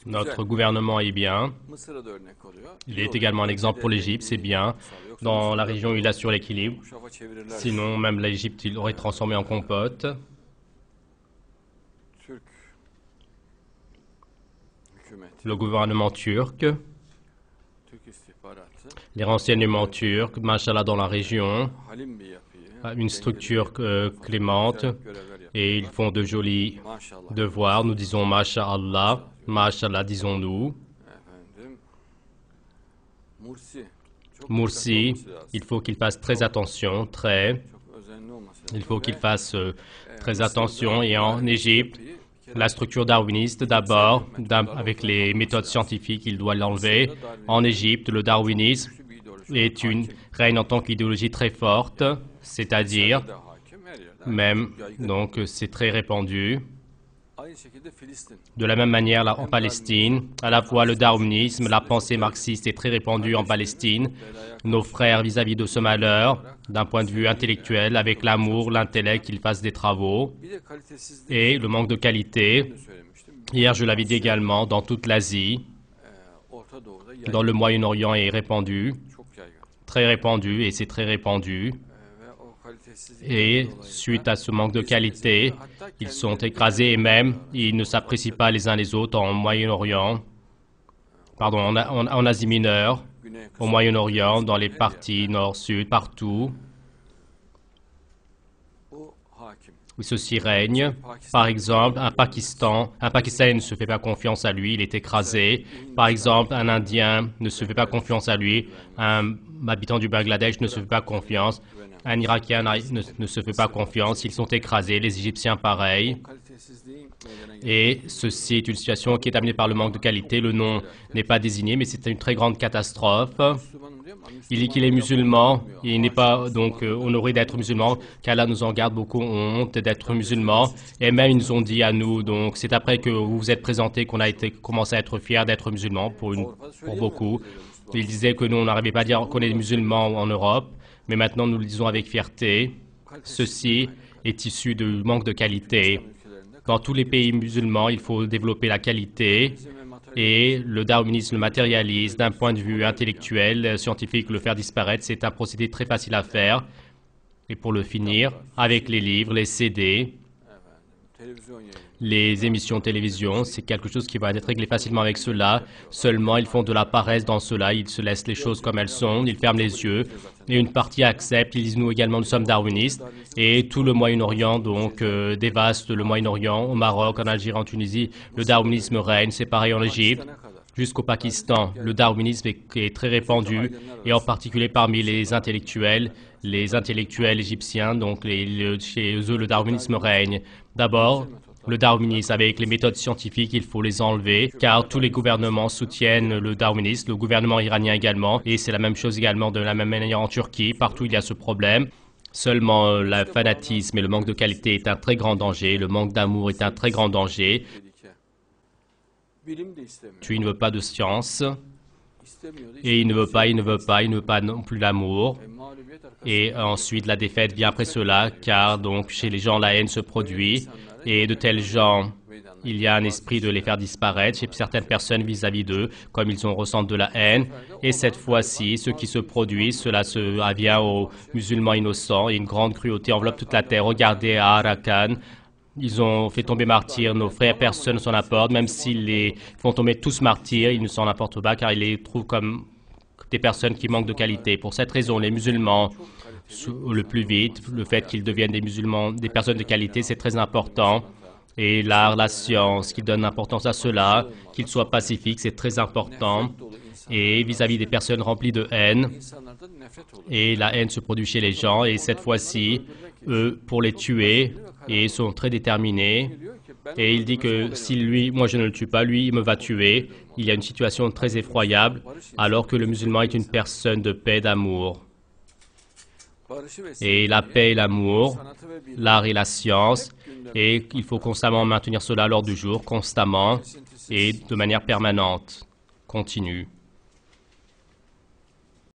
Notre gouvernement est bien. Il est également un exemple pour l'Égypte, c'est bien. Dans la région, il assure l'équilibre. Sinon, même l'Égypte, il aurait transformé en compote. Le gouvernement turc, les renseignements turcs, machallah dans la région, une structure clémente, et ils font de jolis devoirs. Nous disons Masha'Allah, Masha'Allah disons-nous. Mursi, il faut qu'il fasse très attention, il faut qu'il fasse très attention. Et en Égypte, la structure darwiniste, d'abord, avec les méthodes scientifiques, il doit l'enlever. En Égypte, le darwinisme règne en tant qu'idéologie très forte, c'est-à-dire, même, donc c'est très répandu. De la même manière, en Palestine, à la fois le darwinisme, la pensée marxiste est très répandue en Palestine. Nos frères vis-à-vis de ce malheur, d'un point de vue intellectuel, avec l'amour, l'intellect, ils fassent des travaux. Et le manque de qualité, hier je l'avais dit également, dans toute l'Asie, dans le Moyen-Orient est répandu, très répandu, et c'est très répandu. Et suite à ce manque de qualité, ils sont écrasés et même ils ne s'apprécient pas les uns les autres en Moyen-Orient, pardon, en Asie mineure, au Moyen-Orient, dans les parties nord-sud, partout. Ceci règne. Par exemple, un Pakistanais ne se fait pas confiance à lui, il est écrasé. Par exemple, un Indien ne se fait pas confiance à lui, un habitant du Bangladesh ne se fait pas confiance. Un Irakien ne se fait pas confiance, ils sont écrasés, les Égyptiens pareil. Et ceci est une situation qui est amenée par le manque de qualité. Le nom n'est pas désigné, mais c'est une très grande catastrophe. Il dit qu'il est musulman, il n'est pas donc honoré d'être musulman, qu'Allah nous en garde beaucoup honte d'être musulman. Et même ils nous ont dit à nous, donc c'est après que vous vous êtes présenté qu'on a commencé à être fiers d'être musulmans pour beaucoup. Ils disaient que nous on n'arrivait pas à dire qu'on est musulmans en Europe. Mais maintenant, nous le disons avec fierté, ceci est issu du manque de qualité. Dans tous les pays musulmans, il faut développer la qualité et le darwinisme, le matérialisme, d'un point de vue intellectuel, scientifique, le faire disparaître, c'est un procédé très facile à faire. Et pour le finir, avec les livres, les CD, les émissions de télévision, c'est quelque chose qui va être réglé facilement avec cela. Seulement, ils font de la paresse dans cela, ils se laissent les choses comme elles sont, ils ferment les yeux. Et une partie accepte, ils disent nous également nous sommes darwinistes. Et tout le Moyen-Orient donc dévaste le Moyen-Orient, au Maroc, en Algérie, en Tunisie, le darwinisme règne, c'est pareil en Égypte. Jusqu'au Pakistan, le darwinisme est très répandu, et en particulier parmi les intellectuels égyptiens, donc chez eux le darwinisme règne. D'abord, le darwinisme avec les méthodes scientifiques, il faut les enlever, car tous les gouvernements soutiennent le darwinisme, le gouvernement iranien également, et c'est la même chose également de la même manière en Turquie, partout il y a ce problème. Seulement, le fanatisme et le manque de qualité est un très grand danger, le manque d'amour est un très grand danger. Tu ne veux pas de science, et il ne veut pas non plus l'amour. Et ensuite, la défaite vient après cela, car donc chez les gens, la haine se produit. Et de tels gens, il y a un esprit de les faire disparaître chez certaines personnes vis-à-vis d'eux, comme ils ressentent de la haine. Et cette fois-ci, ce qui se produit, cela vient aux musulmans innocents, et une grande cruauté enveloppe toute la terre. Regardez à Arakan, ils ont fait tomber martyrs nos frères, personne ne s'en apporte, même s'ils les font tomber tous martyrs, ils ne s'en apportent pas, car ils les trouvent comme des personnes qui manquent de qualité. Pour cette raison, les musulmans, le plus vite, le fait qu'ils deviennent des musulmans, des personnes de qualité, c'est très important. Et l'art, la science, qu'ils donnent importance à cela, qu'ils soient pacifiques, c'est très important. Et vis-à-vis des personnes remplies de haine, et la haine se produit chez les gens, et cette fois-ci, eux, pour les tuer, et ils sont très déterminés. Et il dit que si lui, moi je ne le tue pas, lui, il me va tuer. Il y a une situation très effroyable, alors que le musulman est une personne de paix, d'amour. Et la paix et l'amour, l'art et la science, et il faut constamment maintenir cela à l'ordre du jour, constamment et de manière permanente, continue.